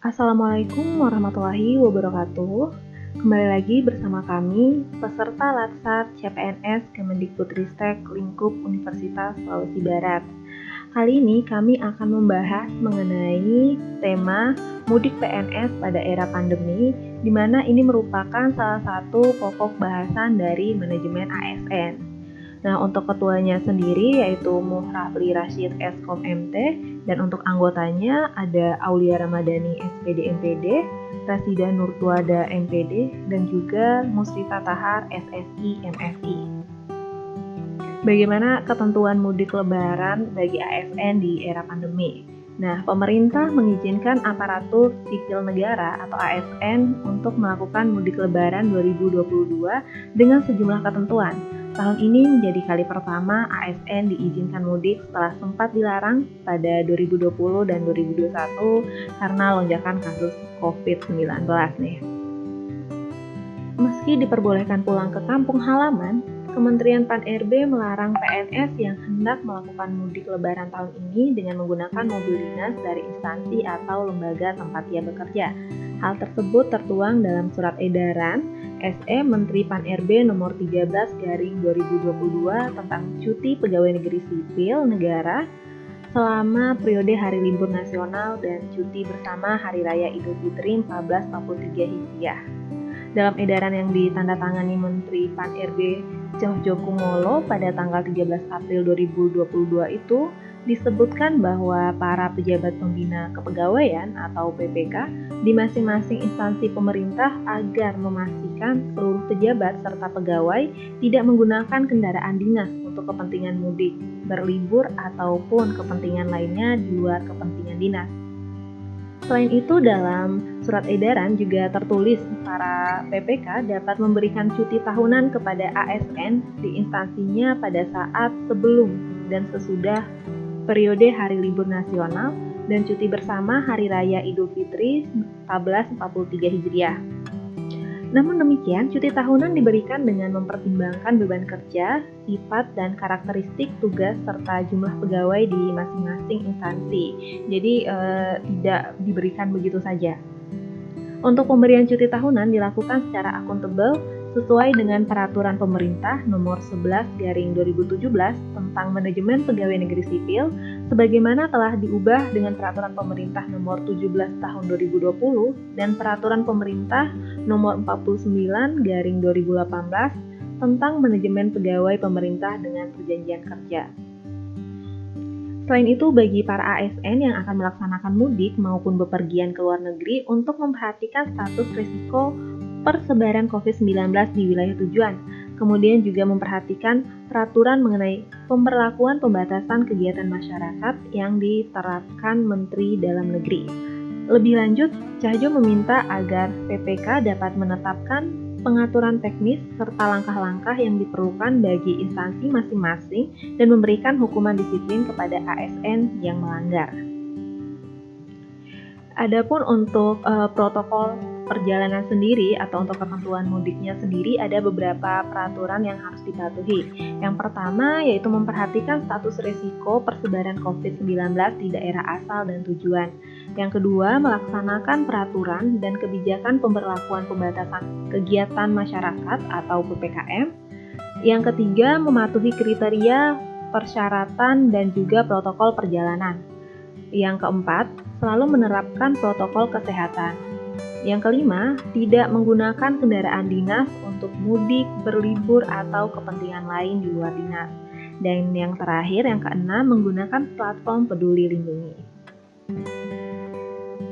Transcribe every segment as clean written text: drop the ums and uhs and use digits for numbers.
Assalamualaikum warahmatullahi wabarakatuh. Kembali lagi bersama kami, peserta Latsar CPNS Kemendikbudristek Lingkup Universitas Sulawesi Barat. Kali ini kami akan membahas mengenai tema mudik PNS pada era pandemi, di mana ini merupakan salah satu pokok bahasan dari manajemen ASN. Nah, untuk ketuanya sendiri yaitu Muhrafli Rashid Eskom MT, dan untuk anggotanya ada Aulia Ramadhani SPD MPD, Rasida Nurtuada MPD, dan juga Musrita Tahar SSI MFI. Bagaimana ketentuan mudik lebaran bagi ASN di era pandemi? Nah, pemerintah mengizinkan aparatur sipil negara atau ASN untuk melakukan mudik lebaran 2022 dengan sejumlah ketentuan. Tahun ini menjadi kali pertama ASN diizinkan mudik setelah sempat dilarang pada 2020 dan 2021 karena lonjakan kasus COVID-19 nih. Meski diperbolehkan pulang ke kampung halaman, Kementerian Pan-RB melarang PNS yang hendak melakukan mudik lebaran tahun ini dengan menggunakan mobil dinas dari instansi atau lembaga tempat ia bekerja. Hal tersebut tertuang dalam surat edaran SE Menteri Pan-RB nomor 13/2022 tentang cuti pegawai negeri sipil negara selama periode hari libur nasional dan cuti bersama Hari Raya Idul Fitri 1443 Hijriah. Dalam edaran yang ditandatangani Menteri Pan-RB Cahyokumolo pada tanggal 13 April 2022 itu disebutkan bahwa para pejabat pembina kepegawaian atau PPK di masing-masing instansi pemerintah agar memastikan seluruh pejabat serta pegawai tidak menggunakan kendaraan dinas untuk kepentingan mudik, berlibur ataupun kepentingan lainnya di luar kepentingan dinas. Selain itu, dalam surat edaran juga tertulis para PPK dapat memberikan cuti tahunan kepada ASN di instansinya pada saat sebelum dan sesudah periode hari libur nasional dan cuti bersama Hari Raya Idul Fitri 1443 Hijriah. Namun demikian, cuti tahunan diberikan dengan mempertimbangkan beban kerja, sifat dan karakteristik tugas serta jumlah pegawai di masing-masing instansi. Jadi tidak diberikan begitu saja. Untuk pemberian cuti tahunan dilakukan secara akuntabel sesuai dengan peraturan pemerintah nomor 11/2017 tentang manajemen pegawai negeri sipil sebagaimana telah diubah dengan peraturan pemerintah nomor 17 tahun 2020 dan peraturan pemerintah nomor 49/2018 tentang manajemen pegawai pemerintah dengan perjanjian kerja. Selain itu, bagi para ASN yang akan melaksanakan mudik maupun bepergian ke luar negeri untuk memperhatikan status risiko persebaran COVID-19 di wilayah tujuan, kemudian juga memperhatikan peraturan mengenai pemberlakuan pembatasan kegiatan masyarakat yang diterapkan Menteri Dalam Negeri. Lebih lanjut, Cahyo meminta agar PPK dapat menetapkan pengaturan teknis serta langkah-langkah yang diperlukan bagi instansi masing-masing dan memberikan hukuman disiplin kepada ASN yang melanggar. Adapun untuk protokol perjalanan sendiri atau untuk ketentuan mudiknya sendiri ada beberapa peraturan yang harus dipatuhi. Yang pertama yaitu memperhatikan status risiko persebaran COVID-19 di daerah asal dan tujuan. Yang kedua, melaksanakan peraturan dan kebijakan pemberlakuan pembatasan kegiatan masyarakat atau PPKM. Yang ketiga, mematuhi kriteria persyaratan dan juga protokol perjalanan. Yang keempat, selalu menerapkan protokol kesehatan. Yang kelima, tidak menggunakan kendaraan dinas untuk mudik, berlibur, atau kepentingan lain di luar dinas. Dan yang terakhir, yang keenam, menggunakan platform Peduli Lindungi.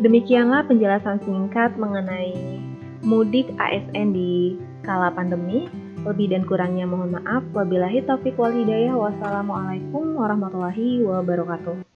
Demikianlah penjelasan singkat mengenai mudik ASN di kala pandemi. Lebih dan kurangnya mohon maaf. Wabillahi taufiq wal hidayah. Wassalamualaikum warahmatullahi wabarakatuh.